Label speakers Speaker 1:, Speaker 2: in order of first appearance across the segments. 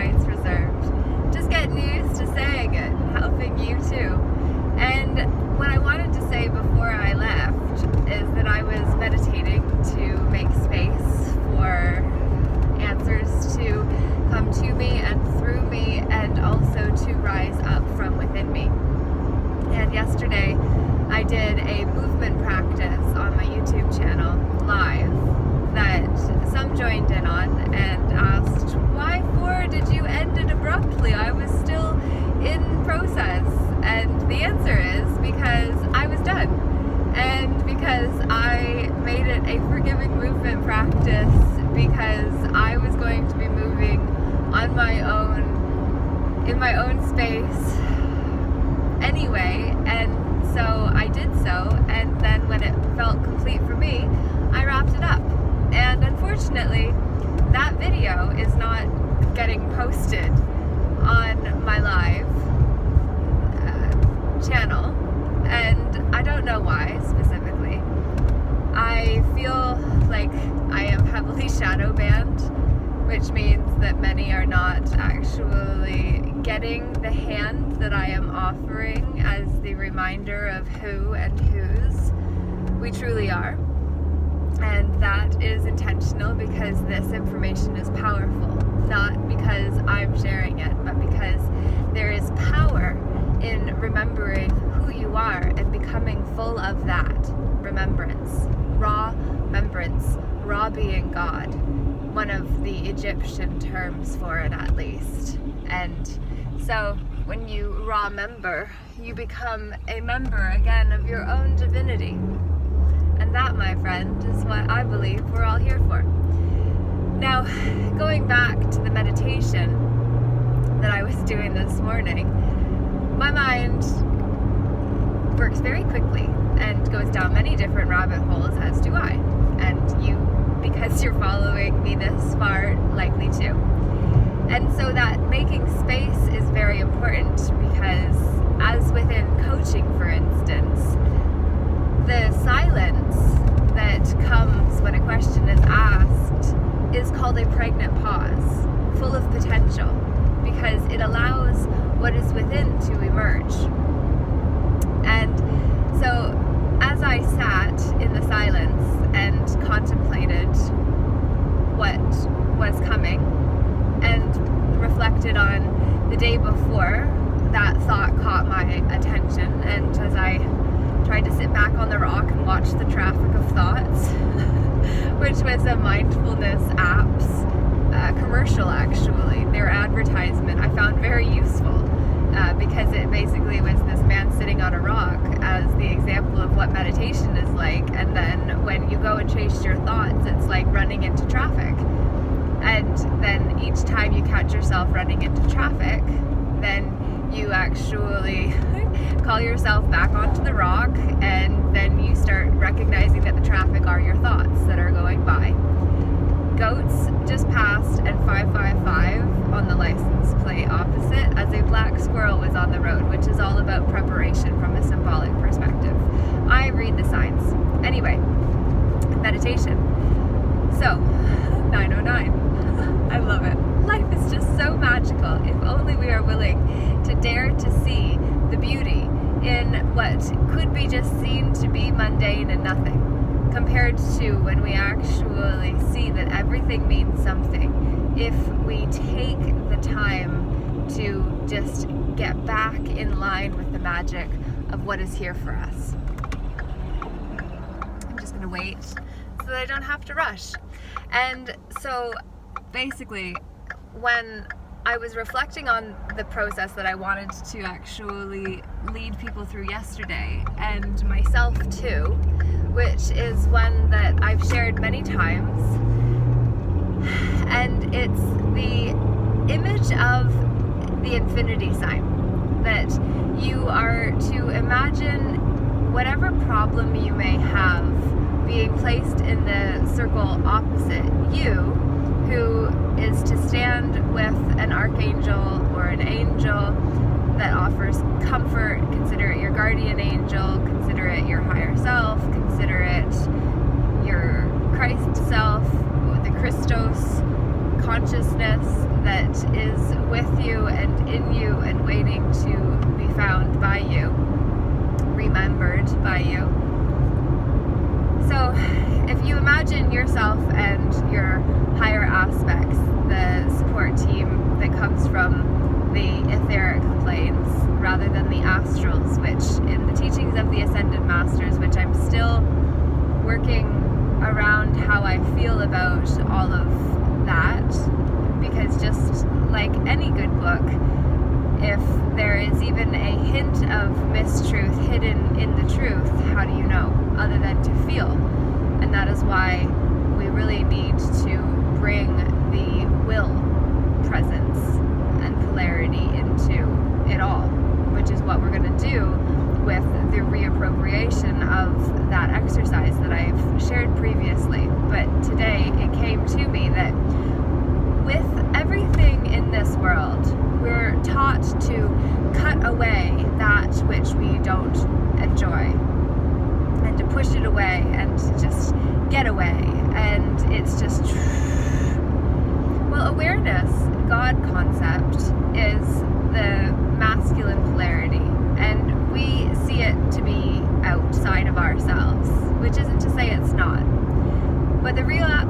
Speaker 1: rights reserved. Just getting used to saying it, helping you too. And what I wanted to say before I left is that I was meditating to make space for answers to come to me and through me, and also to rise up from within me. And yesterday I did a movement practice on my YouTube channel live that some joined in on and asked, why for did you end it abruptly? I was still in process. And the answer is because I was done, and because I made it a forgiving movement practice, because I was going to be moving on my own, in my own space anyway. And so I did so, and then when it felt complete for me, I wrapped it up. And unfortunately, that video is not getting posted on my live channel, and I don't know why specifically. I feel like I am heavily shadow banned, which means that many are not actually getting the hand that I am offering as the reminder of who and whose we truly are. And that is intentional, because this information is powerful, not because I'm sharing it, but because there is power in remembering who you are and becoming full of that remembrance. Ra membrance, Ra being God, one of the Egyptian terms for it at least. And so when you Ra member, you become a member again of your own divinity. And that, my friend, is what I believe we're all here for. Now, going back to the meditation that I was doing this morning, my mind works very quickly and goes down many different rabbit holes, as do I. And you, because you're following me this far, likely too. And so that making space is very important, because as within coaching, for instance, the silence that comes when a question is asked is called a pregnant pause, full of potential, because it allows what is within to emerge. And so as I sat in the silence and contemplated what was coming and reflected on the day before, that thought caught my attention, and as I tried to sit back on the rock and watch the traffic of thoughts, which was a mindfulness app's commercial, actually. Their advertisement I found very useful, because it basically was this man sitting on a rock as the example of what meditation is like, and then when you go and chase your thoughts, it's like running into traffic. And then each time you catch yourself running into traffic, then you actually call yourself back onto the rock, and then you start recognizing that the traffic are your thoughts that are going by. Goats just passed, and 555 on the license plate opposite, as a black squirrel was on the road, which is all about preparation from a symbolic perspective. I read the signs. Anyway, meditation. So, 9:09. I love it. Life is just so magical if only we are willing to dare to see the beauty in what could be just seen to be mundane and nothing, compared to when we actually see that everything means something, if we take the time to just get back in line with the magic of what is here for us. I'm just gonna wait so that I don't have to rush. And so basically, when I was reflecting on the process that I wanted to actually lead people through yesterday, and myself too, which is one that I've shared many times, and it's the image of the infinity sign, that you are to imagine whatever problem you may have being placed in the circle opposite you, who is to stand with an archangel or an angel that offers comfort. Consider it your guardian angel, consider it your higher self, consider it your Christ self, the Christos consciousness that is with you and in you and waiting to be found by you, remembered by you. So if you imagine yourself and your higher aspects, the support team that comes from the etheric planes rather than the astrals, which in the teachings of the Ascended Masters, which I'm still working around how I feel about all of that, because just like any good book, if there is even a hint of mistruth hidden in the truth, how do you know other than to feel? And that is why we really need to bring the will presence and polarity into it all, which is what we're going to do with the reappropriation of that exercise that I've shared previously. But today it came to me that with everything in this world, we're taught to cut away that which we don't enjoy and to push it away and to just get away. And it's just, well, awareness, God concept, is the masculine polarity, and we see it to be outside of ourselves, which isn't to say it's not. But the realize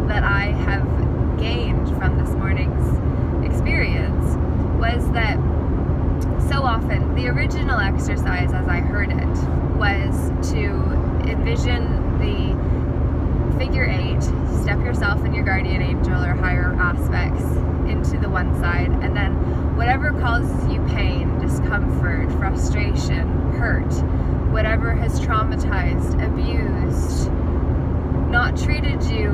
Speaker 1: that I have gained from this morning's experience was that so often the original exercise, as I heard it, was to envision the figure 8, step yourself and your guardian angel or higher aspects into the one side, and then whatever causes you pain, discomfort, frustration, hurt, whatever has traumatized, abused, not treated you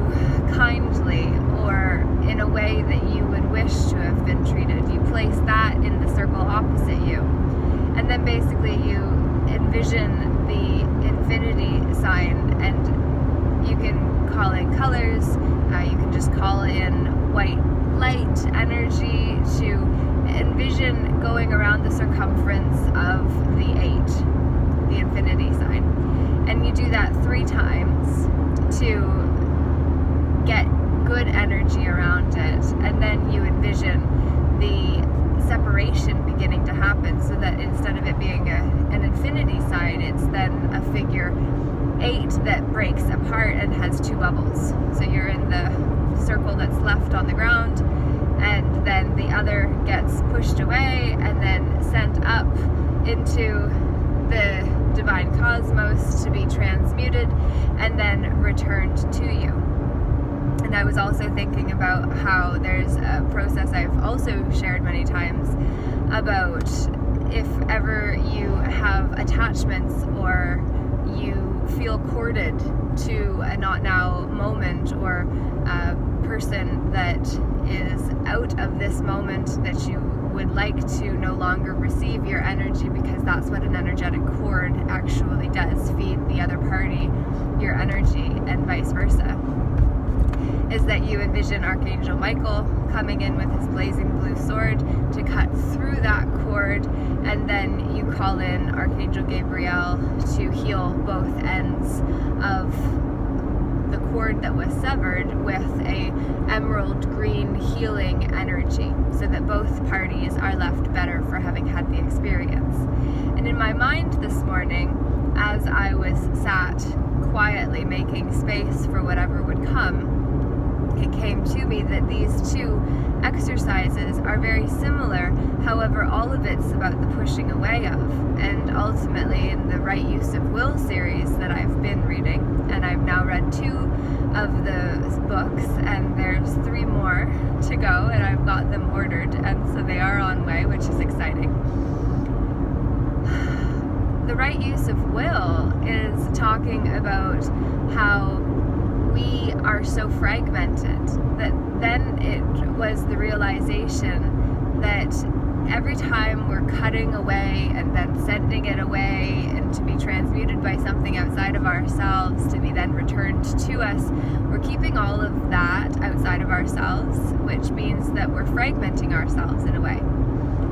Speaker 1: kindly or in a way that you would wish to have been treated, you place that in the circle opposite you. And then basically you envision the infinity sign, and you can call in colors, you can just call in white light energy to envision going around the circumference of the 8, the infinity sign. And you do that 3 times to get good energy around it, and then you envision the separation beginning to happen, so that instead of it being an infinity sign, it's then a figure 8 that breaks apart and has 2 bubbles. So you're in the circle that's left on the ground, and then the other gets pushed away and then sent up into the divine cosmos to be transmuted and then returned to you. And I was also thinking about how there's a process I've also shared many times about if ever you have attachments or you feel courted to a not now moment or a person that is out of this moment that you would like to no longer receive your energy, because that's what an energetic cord actually does, feed the other party your energy and vice versa, is that you envision Archangel Michael coming in with his blazing blue sword to cut through that cord, and then you call in Archangel Gabriel to heal both ends of the cord that was severed with a emerald green healing energy, so that both parties are left better for having had the experience. And in my mind this morning, as I was sat quietly making space for whatever would come, it came to me that these 2 exercises are very similar. However, all of it's about the pushing away of, and ultimately in the Right Use of Will series that I've been reading, and I've now read 2 of the books, and there's 3 more to go, and I've got them ordered, and so they are on way, which is exciting. The Right Use of Will is talking about how we are so fragmented that then it was the realization that every time we're cutting away and then sending it away and to be transmuted by something outside of ourselves to be then returned to us, we're keeping all of that outside of ourselves, which means that we're fragmenting ourselves in a way.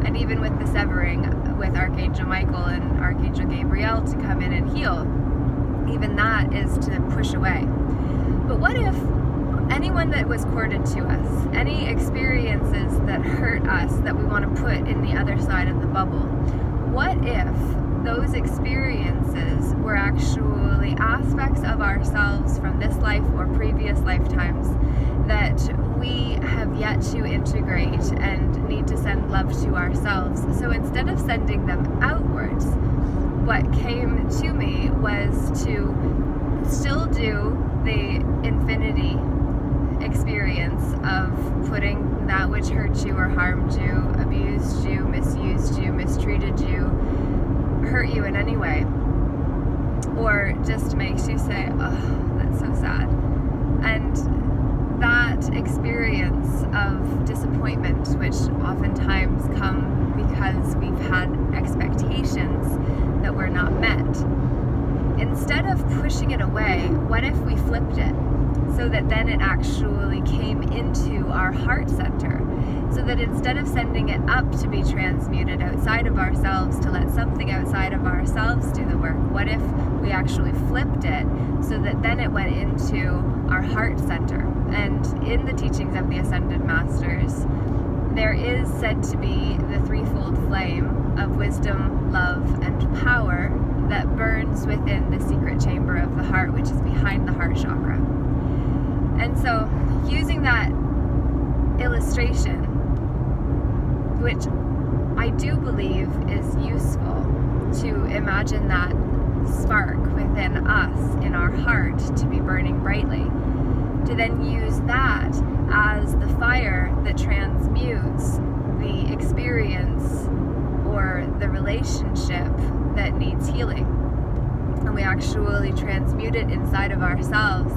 Speaker 1: And even with the severing with Archangel Michael and Archangel Gabriel to come in and heal, even that is to push away. But what if anyone that was corded to us, any experiences that hurt us that we want to put in the other side of the bubble, what if those experiences were actually aspects of ourselves from this life or previous lifetimes that we have yet to integrate and need to send love to ourselves? So instead of sending them outwards, what came to me was to still do the infinity experience of putting that which hurt you or harmed you, abused you, misused you, mistreated you, hurt you in any way, or just makes you say, oh, that's so sad. And that experience of disappointment, which oftentimes come because we've had expectations that were not met, instead of pushing it away, what if we flipped it so that then it actually came into our heart center? So that instead of sending it up to be transmuted outside of ourselves, to let something outside of ourselves do the work, what if we actually flipped it so that then it went into our heart center? And in the teachings of the Ascended Masters, there is said to be the threefold flame of wisdom, love, and power that burns within the secret chamber of the heart, which is behind the heart chakra. And so, using that illustration, which I do believe is useful to imagine that spark within us, in our heart, to be burning brightly, to then use that as the fire that transmutes the experience or the relationship that needs healing. And we actually transmute it inside of ourselves.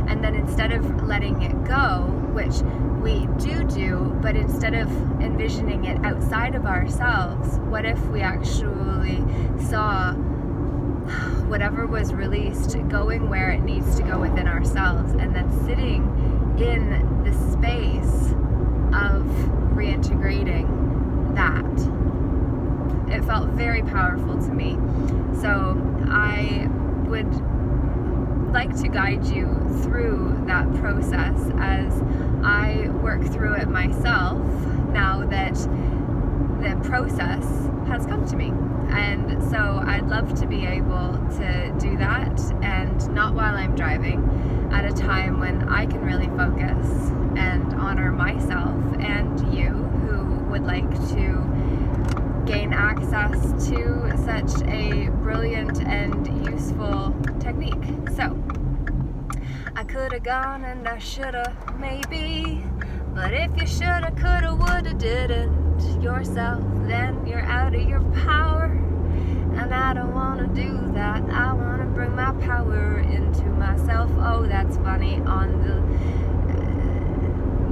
Speaker 1: And then instead of letting it go, which we do, but instead of envisioning it outside of ourselves, what if we actually saw whatever was released going where it needs to go within ourselves, and then sitting in the space of reintegrating that? It felt very powerful to me. So I would like to guide you through that process as I work through it myself now that the process has come to me. And so I'd love to be able to do that, and not while I'm driving, at a time when I can really focus and honor myself and you who would like to gain access to such a brilliant and useful technique. So, I coulda gone and I shoulda, maybe, but if you shoulda, coulda, woulda, didn't yourself, then you're out of your power, and I don't wanna do that. I wanna bring my power into myself. Oh, that's funny. On the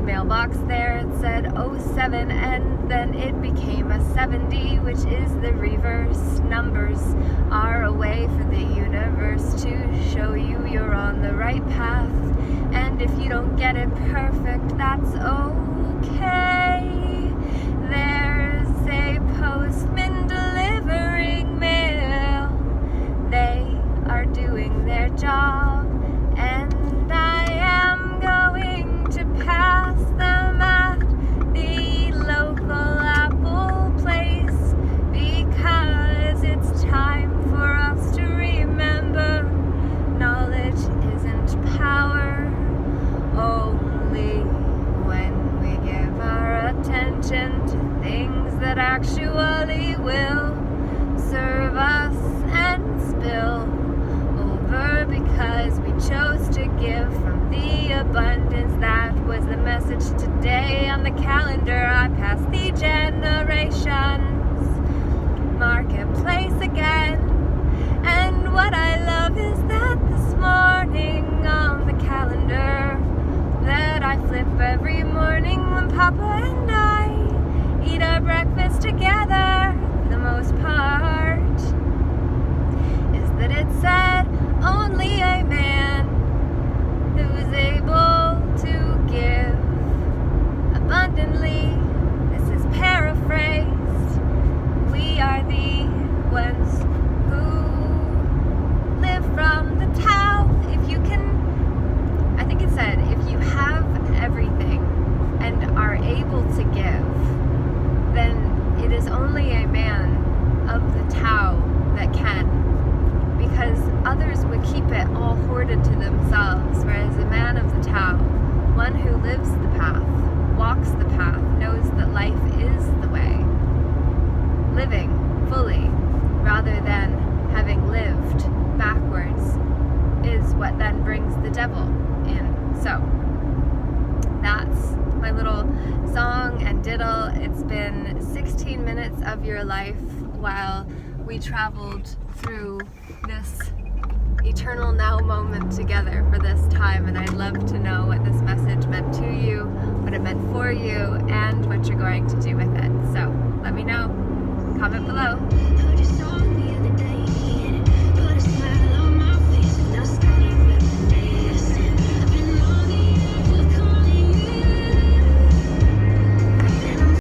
Speaker 1: mailbox there it said 07, and then it became a 70, which is the reverse. Numbers are a way for the universe to show you you're on the right path, and if you don't get it perfect, that's okay. There's a postman delivering mail. They are doing their job, and I am going to pass them at the local Apple place, because it's time for us to remember knowledge isn't power, only when we give our attention to things that actually will serve us and spill over, because we chose to give from the abundance. That was the message today on the calendar. I passed the generations marketplace again, and what I love is that this morning on the calendar that I flip every morning when Papa and I eat our breakfast together, for the most part, is that it said only a man who's able to give abundantly. This is paraphrased. We are the ones who live from the Tao. If you can, I think It's been 16 minutes of your life while we traveled through this eternal now moment together for this time, and I'd love to know what this message meant to you, what it meant for you, and what you're going to do with it. So let me know. Comment below.